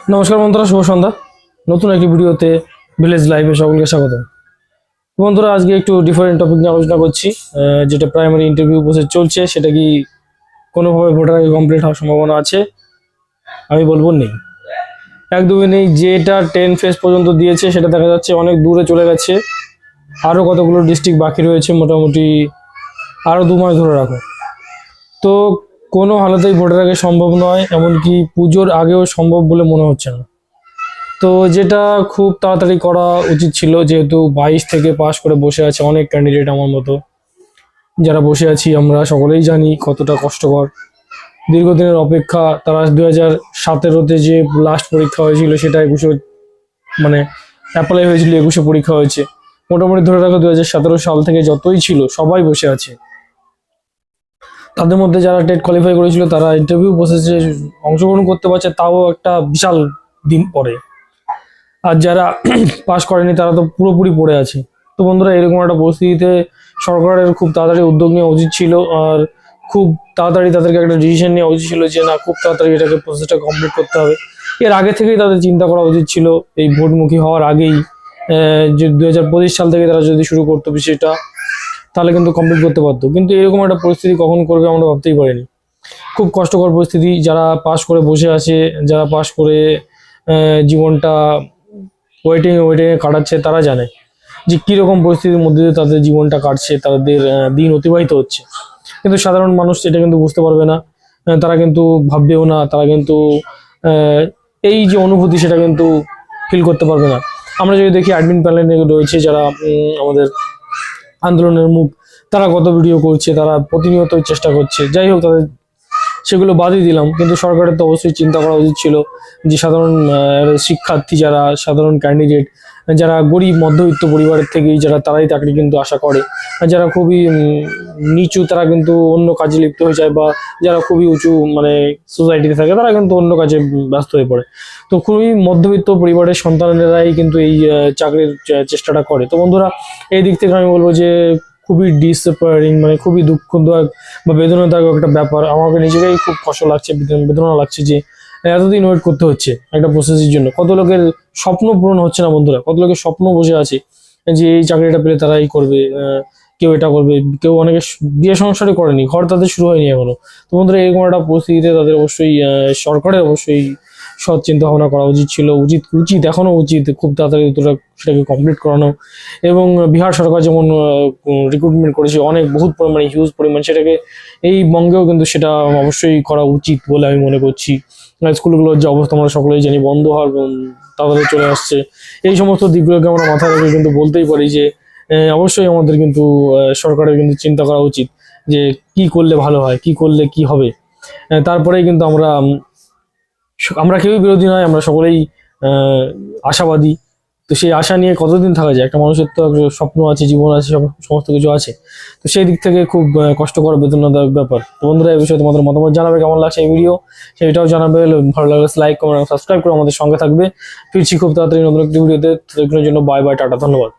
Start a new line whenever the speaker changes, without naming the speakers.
নমস্কার বন্ধুরা, শুভ সন্ধ্যা। নতুন একটি ভিডিওতে ভিলেজ লাইফে সকলকে স্বাগত। বন্ধুরা, আজকে একটু ডিফারেন্ট টপিক নিয়ে আলোচনা করছি। যেটা প্রাইমারি ইন্টারভিউ প্রসেস চলছে, সেটা কি কোনোভাবে ভোটার আগে কমপ্লিট হওয়ার সম্ভাবনা আছে? আমি বলবো নেই, একদমই নেই। যেটা 10 ফেজ পর্যন্ত দিয়েছে সেটা দেখা যাচ্ছে অনেক দূরে চলে গেছে। আরও কতগুলো ডিস্ট্রিক্ট বাকি রয়েছে, মোটামুটি আরও 2 মাস ধরে রাখো। তো কোনো হালতেই ভোটার আগে সম্ভব নয়, এমনকি পুজোর আগেও সম্ভব বলে মনে হচ্ছে না। তো যেটা খুব তাড়াতাড়ি করা উচিত ছিল, যেহেতু 22 থেকে পাশ করে বসে আছে অনেক ক্যান্ডিডেট আমার মতো যারা বসে আছি, আমরা সকলেই জানি কতটা কষ্টকর দীর্ঘদিনের অপেক্ষা। তারা 2017-তে যে লাস্ট পরীক্ষা হয়েছিল সেটা 21 মানে অ্যাপ্লাই হয়েছিল 21 পরীক্ষা হয়েছে। মোটামুটি ধরে রাখো 2017 সাল থেকে যতই ছিল সবাই বসে আছে। তাদের মধ্যে যারা টেট কোয়ালিফাই করেছিল তারা ইন্টারভিউ প্রসেসে অংশগ্রহণ করতে পারছে, তাও একটা বিশাল দিন পরে। আর যারা পাস করেনি তারা তো পুরোপুরি পড়ে আছে। তো বন্ধুরা, এরকম একটা পরিস্থিতিতে সরকারের খুব তাড়াতাড়ি উদ্যোগ নেওয়া উচিত ছিল, আর খুব তাড়াতাড়ি তাদেরকে একটা ডিসিশন নেওয়া উচিত ছিল যে না, খুব তাড়াতাড়ি এটাকে প্রসেসটা কমপ্লিট করতে হবে। এর আগে থেকেই তাদের চিন্তা করা উচিত ছিল, এই ভোটমুখী হওয়ার আগেই, যে 2025 সাল থেকে তারা যদি শুরু করতো বিষয়টা, তাহলে কিন্তু কমপ্লিট করতে পারতো। কিন্তু এরকম একটা পরিস্থিতি কখন করবে আমরা ভাবতেই পারিনি। খুব কষ্টকর পরিস্থিতি। যারা পাস করে বসে আছে, যারা পাস করে জীবনটা ওয়েটিংয়ে কাটাচ্ছে, তারা জানে যে কীরকম পরিস্থিতির মধ্যে দিয়ে তাদের জীবনটা কাটছে, তাদের দিন অতিবাহিত হচ্ছে। কিন্তু সাধারণ মানুষ এটা কিন্তু বুঝতে পারবে না, তারা কিন্তু ভাববেও না, তারা কিন্তু এই যে অনুভূতি সেটা কিন্তু ফিল করতে পারবে না। আমরা যদি দেখি অ্যাডমিন প্যানেলে রয়েছে যারা আমাদের আন্দোলনের মুখ, তারা কত ভিডিও করছে, তারা প্রতিনিয়ত চেষ্টা করছে। যাই হোক, তাদের সেগুলো বাদই দিলাম, কিন্তু সরকারের তো অবশ্যই চিন্তা করা উচিত ছিল যে সাধারণ শিক্ষার্থী, যারা সাধারণ ক্যান্ডিডেট, যারা গরিব মধ্যবিত্ত পরিবারের থেকেই যারা, তারাই চাকরি কিন্তু আশা করে। যারা খুবই নিচু তারা কিন্তু অন্য কাজে লিপ্ত হয়ে যায়, বা যারা খুবই উঁচু সোসাইটিতে থাকে তারা কিন্তু অন্য কাজে ব্যস্ত হয়ে পড়ে। তো খুবই মধ্যবিত্ত পরিবারের সন্তানেরাই কিন্তু এই চাকরির চেষ্টাটা করে। তো বন্ধুরা, এই দিক থেকে আমি বলবো যে খুবই ডিসঅ্যাপয়েন্টিং, খুবই দুঃখদায়ক বা বেদনাদায়ক একটা ব্যাপার। আমাকে নিজেকেই খুব কষ্ট লাগছে, বেদনা লাগছে যে এতদিন ওয়েট করতে হচ্ছে একটা প্রসেসের জন্য। কত লোকের স্বপ্ন পূরণ হচ্ছে না বন্ধুরা, কত লোকের স্বপ্ন বসে আছে যে এই চাকরিটা পেলে তারা এই করবে, কেউ এটা করবে, কেউ অনেকে বিয়ে সংসারই করেনি, ঘর তাদের শুরু হয়নি এখনো। তো বন্ধুরা, এরকম একটা পরিস্থিতিতে তাদের অবশ্যই সরকারের অবশ্যই সৎ চিন্তা ভাবনা করা উচিত ছিল, উচিত এখনো উচিত খুব তাড়াতাড়ি সেটাকে কমপ্লিট করানো। এবং বিহার সরকার যেমন রিক্রুটমেন্ট করেছে অনেক বহুত পরিমাণে, হিউজ পরিমাণ, সেটাকে এই বঙ্গেও কিন্তু সেটা অবশ্যই করা উচিত বলে আমি মনে করছি। স্কুলগুলোর যে অবস্থা আমরা সকলেই জানি, বন্ধ হওয়ার তাড়াতাড়ি চলে আসছে। এই সমস্ত দিকগুলোকে আমরা মাথায় রেখে কিন্তু বলতেই পারি যে অবশ্যই আমাদের কিন্তু সরকারের কিন্তু চিন্তা করা উচিত যে কি করলে ভালো হয়, কি করলে কি হবে। তারপরেই কিন্তু আমরা কেউই বিরোধী নয়, আমরা সকলেই আশাবাদী। তো সেই আশা নিয়ে কতদিন থাকা যায়? একটা মানুষের তো স্বপ্ন আছে, জীবন আছে, সমস্ত কিছু আছে। তো সেই দিক থেকে খুব কষ্টকর, বেদনাদায়ক ব্যাপার। তো বন্ধুরা, এই বিষয়ে তোমাদের মতামত জানাবে, কেমন লাগছে এই ভিডিও সেটাও জানাবে। ভালো লাগলে লাইক, কমেন্ট, সাবস্ক্রাইব করে আমাদের সঙ্গে থাকবে। ফিরছি খুব তাড়াতাড়ি নতুন একটি ভিডিওতে। ততক্ষণের জন্য বাই বাই, টাটা, ধন্যবাদ।